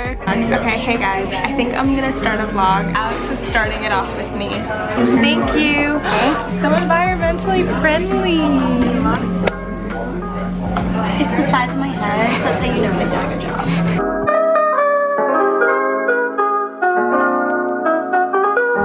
there. Okay, hey guys, I think I'm gonna start a vlog. Alex is starting it off with me. Thank you. So environmentally friendly. It's the size of my head, so that's how you know they did a good job.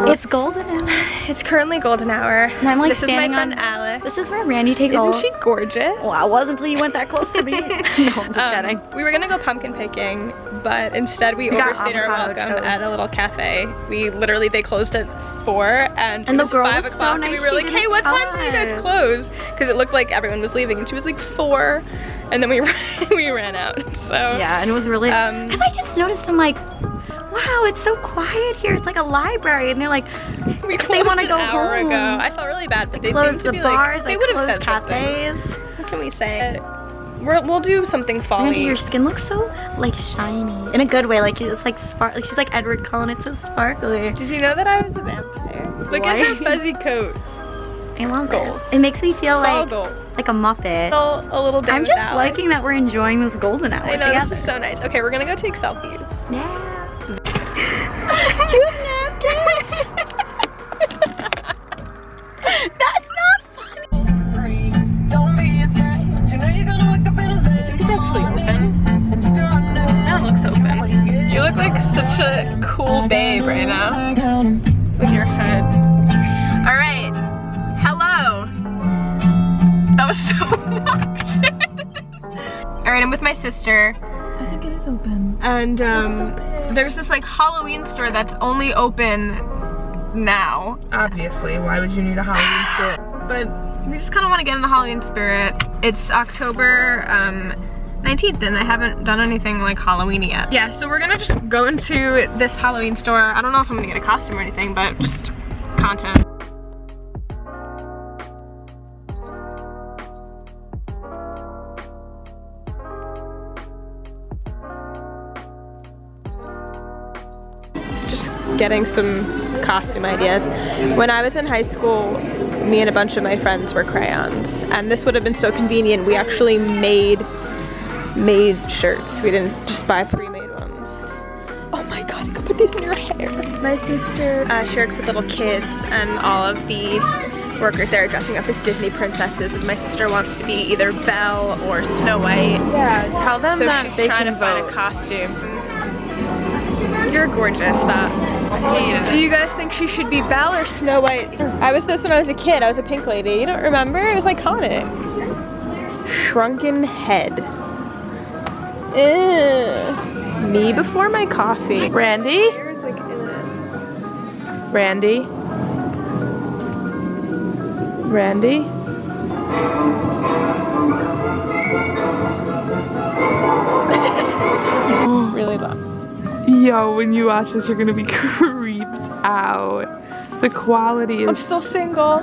It's golden hour. It's currently golden hour. And I'm like this is my standing friend on Alex. This is where Randy takes all. Isn't she gorgeous? Well, I was until you went that close to me. No, I'm just kidding. We were gonna go pumpkin picking, but instead we overstayed our welcome at a little cafe. They closed at 4 and it was 5 o'clock and we were like, hey, what time do you guys close? Because it looked like everyone was leaving and she was like 4 and then we ran out. So yeah, and it was really, because I just noticed, I'm like, wow, it's so quiet here. It's like a library, and they're like, they want to go home. Ago. I felt really bad, but they closed seemed to the be bars, like, they would have said cafes. Something. What can we say? We'll do something folly. Randy, your skin looks so like shiny in a good way. Like it's like spark. Like she's like Edward Cullen. It's so sparkly. Did you know that I was a vampire? Look at her fuzzy coat. I love goals. It makes me feel like goals. Like a Muppet. A little day. I'm just liking that we're enjoying this golden hour I know, together. this is so nice. Okay, we're gonna go take selfies. Yeah. Do you have napkins? That's not funny. It's actually open. That looks open. You look like such a cool babe right now with your hood. All right. Hello. That was so obnoxious. All right, I'm with my sister. I think it is open. And there's this like Halloween store that's only open now. Obviously, why would you need a Halloween store? But we just kind of want to get in the Halloween spirit. It's October 19th and I haven't done anything like Halloween-y yet. Yeah, so we're gonna just go into this Halloween store. I don't know if I'm gonna get a costume or anything, but just content. Just getting some costume ideas. When I was in high school, me and a bunch of my friends were crayons, and this would have been so convenient. We actually made shirts. We didn't just buy pre-made ones. Oh my god, you can put these in your hair. My sister, she works with little kids, and all of the workers there are dressing up as Disney princesses, and my sister wants to be either Belle or Snow White. Yeah, tell them that they can vote. Find a costume. You're gorgeous, I hate it. Do you guys think she should be Belle or Snow White? I was this when I was a kid. I was a pink lady. You don't remember? It was iconic. Shrunken head. Ew. Me before my coffee. Randy? Randy? Randy? Really loud. Yo, when you watch this, you're gonna be creeped out. The quality is... I'm still single.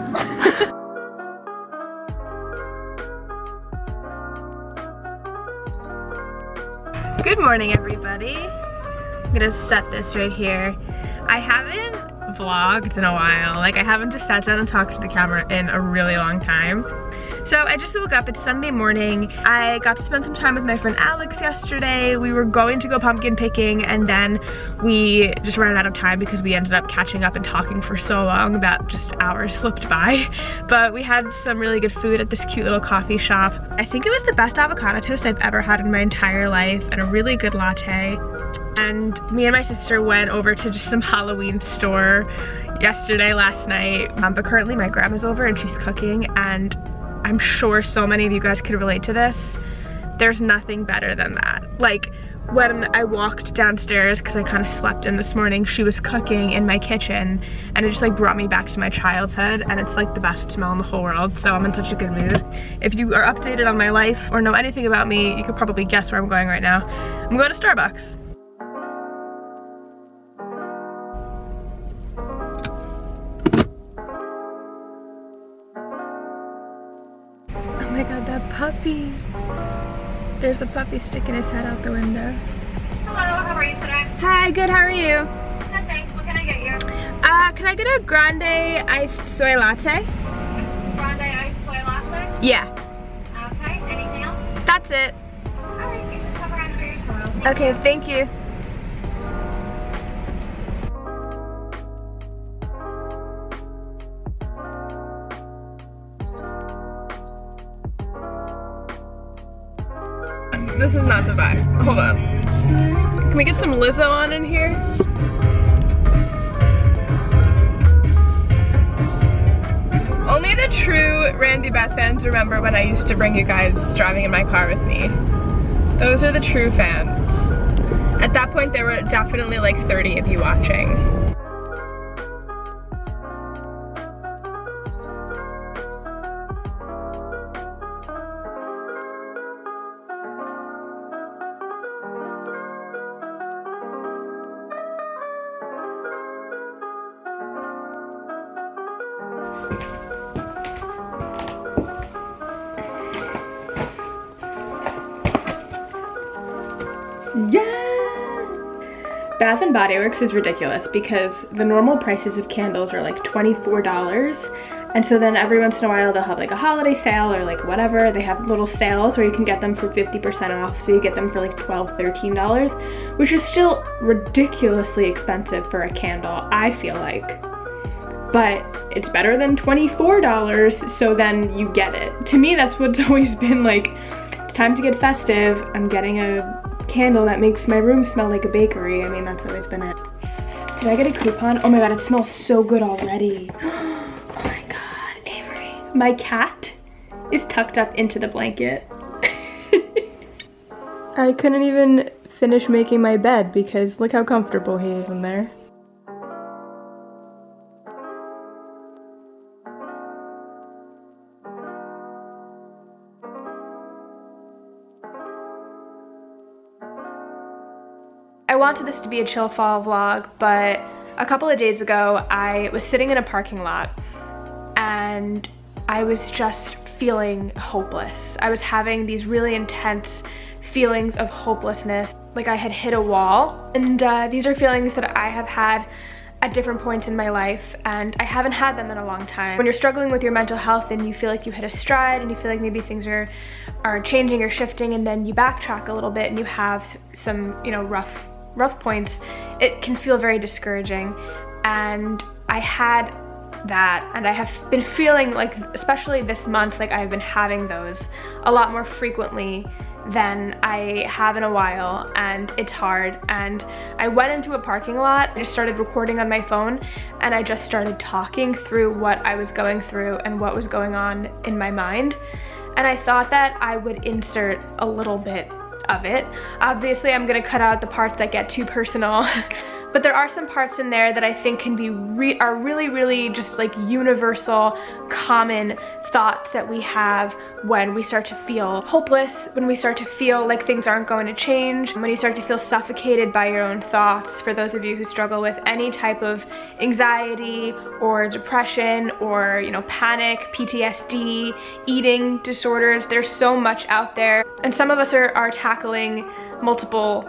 Good morning, everybody. I'm gonna set this right here. I haven't vlogged in a while. Like, I haven't just sat down and talked to the camera in a really long time. So I just woke up, it's Sunday morning. I got to spend some time with my friend Alex yesterday. We were going to go pumpkin picking and then we just ran out of time because we ended up catching up and talking for so long that just hours slipped by. But we had some really good food at this cute little coffee shop. I think it was the best avocado toast I've ever had in my entire life and a really good latte. And me and my sister went over to just some Halloween store last night. But currently my grandma's over and she's cooking, and I'm sure so many of you guys could relate to this. There's nothing better than that. Like, when I walked downstairs, because I kind of slept in this morning, she was cooking in my kitchen, and it just like brought me back to my childhood, and it's like the best smell in the whole world, so I'm in such a good mood. If you are updated on my life or know anything about me, you could probably guess where I'm going right now. I'm going to Starbucks. Oh my god, that puppy. There's a puppy sticking his head out the window. Hello, how are you today? Hi, good, how are you? Good, thanks. What can I get you? Can I get a grande iced soy latte? Grande iced soy latte? Yeah. Okay, anything else? That's it. Alright, you can cover on for your total. Okay, thank you. this is not the vibe. Hold on. Can we get some Lizzo on in here? Only the true Randy Beth fans remember when I used to bring you guys driving in my car with me. Those are the true fans. At that point, there were definitely like 30 of you watching. Yeah! Bath & Body Works is ridiculous because the normal prices of candles are like $24, and so then every once in a while they'll have like a holiday sale or like whatever. They have little sales where you can get them for 50% off, so you get them for like $12, $13, which is still ridiculously expensive for a candle, I feel like. But it's better than $24, so then you get it. To me, that's what's always been like, it's time to get festive, I'm getting a candle that makes my room smell like a bakery. I mean, that's always been it. Did I get a coupon? Oh my god, it smells so good already. Oh my god, Avery. My cat is tucked up into the blanket. I couldn't even finish making my bed because look how comfortable he is in there. I wanted this to be a chill fall vlog, but a couple of days ago I was sitting in a parking lot and I was just feeling hopeless. I was having these really intense feelings of hopelessness, like I had hit a wall. And these are feelings that I have had at different points in my life, and I haven't had them in a long time. When you're struggling with your mental health and you feel like you hit a stride and you feel like maybe things are changing or shifting, and then you backtrack a little bit and you have some, you know, rough points, it can feel very discouraging. And I had that, and I have been feeling like, especially this month, like I've been having those a lot more frequently than I have in a while, and it's hard. And I went into a parking lot, I just started recording on my phone, and I just started talking through what I was going through and what was going on in my mind. And I thought that I would insert a little bit of it. Obviously, I'm gonna cut out the parts that get too personal, but there are some parts in there that I think can be are really just like universal, common thoughts that we have when we start to feel hopeless, when we start to feel like things aren't going to change, when you start to feel suffocated by your own thoughts. For those of you who struggle with any type of anxiety or depression or, you know, panic, PTSD, eating disorders, there's so much out there, and some of us are tackling multiple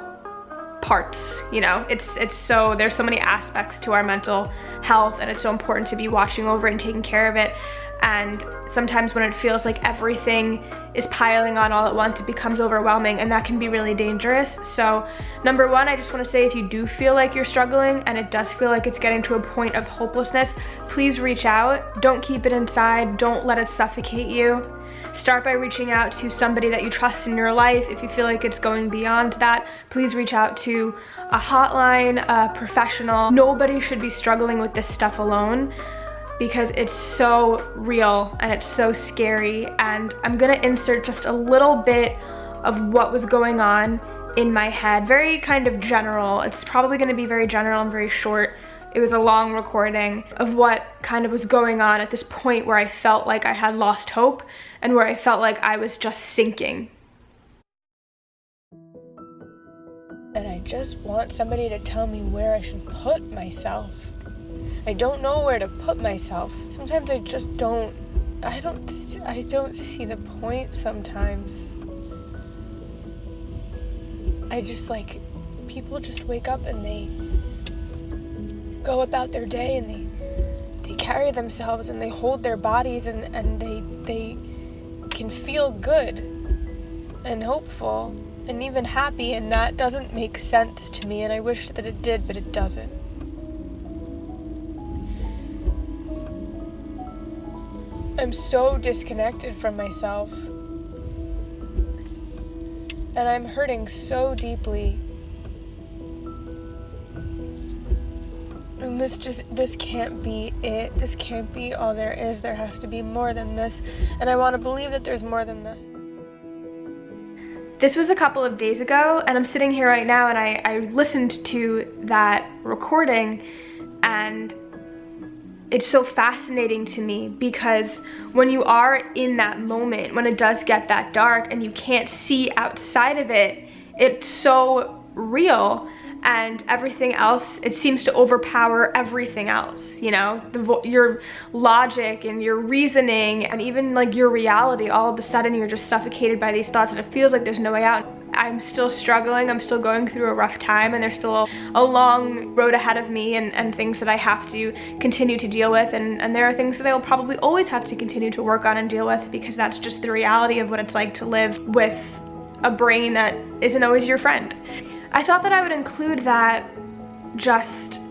parts, you know. There's so many aspects to our mental health, and it's so important to be watching over and taking care of it. And sometimes when it feels like everything is piling on all at once, it becomes overwhelming, and that can be really dangerous. So number one, I just want to say, if you do feel like you're struggling and it does feel like it's getting to a point of hopelessness, please reach out. Don't keep it inside. Don't let it suffocate you. Start by reaching out to somebody that you trust in your life. If you feel like it's going beyond that, please reach out to a hotline, a professional. Nobody should be struggling with this stuff alone, because it's so real and it's so scary. And I'm gonna insert just a little bit of what was going on in my head. Very kind of general. It's probably gonna be very general and very short. It was a long recording of what kind of was going on at this point where I felt like I had lost hope and where I felt like I was just sinking. And I just want somebody to tell me where I should put myself. I don't know where to put myself. Sometimes I just don't see the point sometimes. I just, like, people just wake up and they go about their day and they carry themselves and they hold their bodies and they can feel good and hopeful and even happy, and that doesn't make sense to me, and I wish that it did, but it doesn't. I'm so disconnected from myself. and I'm hurting so deeply. And this can't be it. This can't be all there is. There has to be more than this. And I want to believe that there's more than this. This was a couple of days ago, and I'm sitting here right now, and I listened to that recording, and it's so fascinating to me because when you are in that moment, when it does get that dark and you can't see outside of it, it's so real. And everything else, it seems to overpower everything else, you know? Your logic and your reasoning and even like your reality, all of a sudden you're just suffocated by these thoughts and it feels like there's no way out. I'm still struggling, I'm still going through a rough time, and there's still a long road ahead of me and things that I have to continue to deal with, and there are things that I'll probably always have to continue to work on and deal with, because that's just the reality of what it's like to live with a brain that isn't always your friend. I thought that I would include that just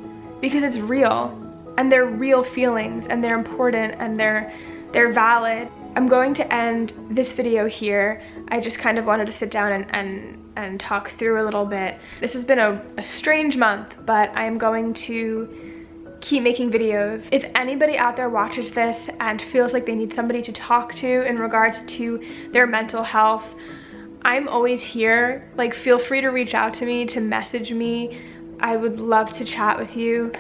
because it's real, and they're real feelings, and they're important, and they're valid. I'm going to end this video here. I just kind of wanted to sit down and talk through a little bit. This has been a strange month, but I am going to keep making videos. If anybody out there watches this and feels like they need somebody to talk to in regards to their mental health, I'm always here. Like, feel free to reach out to me, to message me. I would love to chat with you,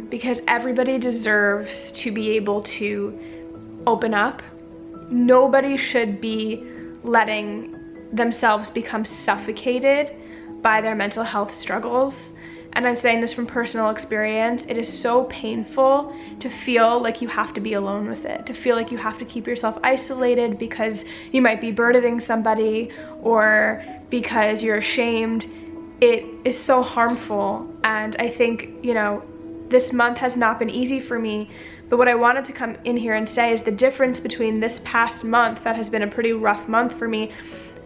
because everybody deserves to be able to open up. Nobody should be letting themselves become suffocated by their mental health struggles. And I'm saying this from personal experience. It is so painful to feel like you have to be alone with it, to feel like you have to keep yourself isolated because you might be burdening somebody or because you're ashamed. It is so harmful. And I think, you know, this month has not been easy for me, but what I wanted to come in here and say is the difference between this past month, that has been a pretty rough month for me,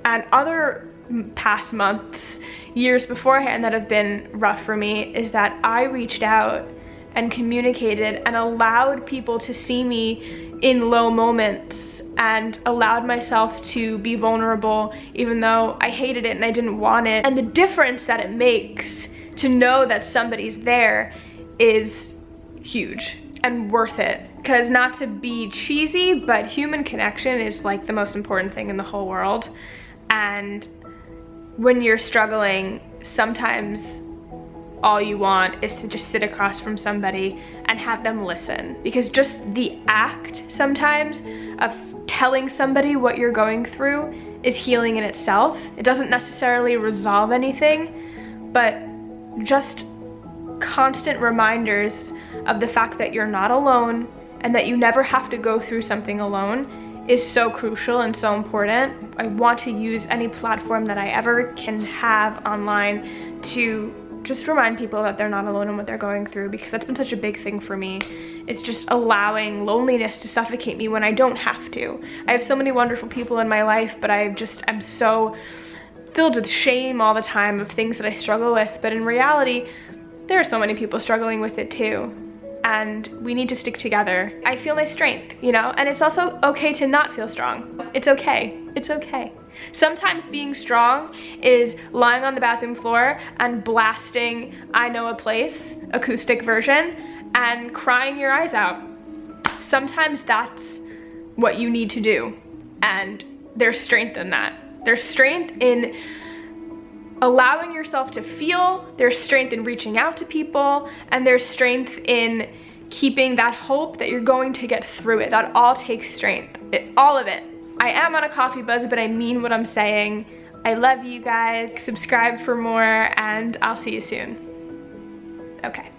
and other past months, years beforehand that have been rough for me, is that I reached out and communicated and allowed people to see me in low moments and allowed myself to be vulnerable even though I hated it and I didn't want it. And the difference that it makes to know that somebody's there is huge and worth it. Because, not to be cheesy, but human connection is like the most important thing in the whole world. And when you're struggling, sometimes all you want is to just sit across from somebody and have them listen. Because just the act sometimes of telling somebody what you're going through is healing in itself. It doesn't necessarily resolve anything, but just constant reminders of the fact that you're not alone and that you never have to go through something alone is so crucial and so important. I want to use any platform that I ever can have online to just remind people that they're not alone in what they're going through, because that's been such a big thing for me. It's just allowing loneliness to suffocate me when I don't have to. I have so many wonderful people in my life, but I'm so filled with shame all the time of things that I struggle with. But in reality, there are so many people struggling with it too. And we need to stick together. I feel my strength, you know? And it's also okay to not feel strong. It's okay. It's okay. Sometimes being strong is lying on the bathroom floor and blasting I Know a Place, acoustic version, and crying your eyes out. Sometimes that's what you need to do. And there's strength in that. There's strength in allowing yourself to feel, there's strength in reaching out to people, and there's strength in keeping that hope that you're going to get through it. That all takes strength, all of it. I am on a coffee buzz, but I mean what I'm saying. I love you guys. Subscribe for more, and I'll see you soon. Okay.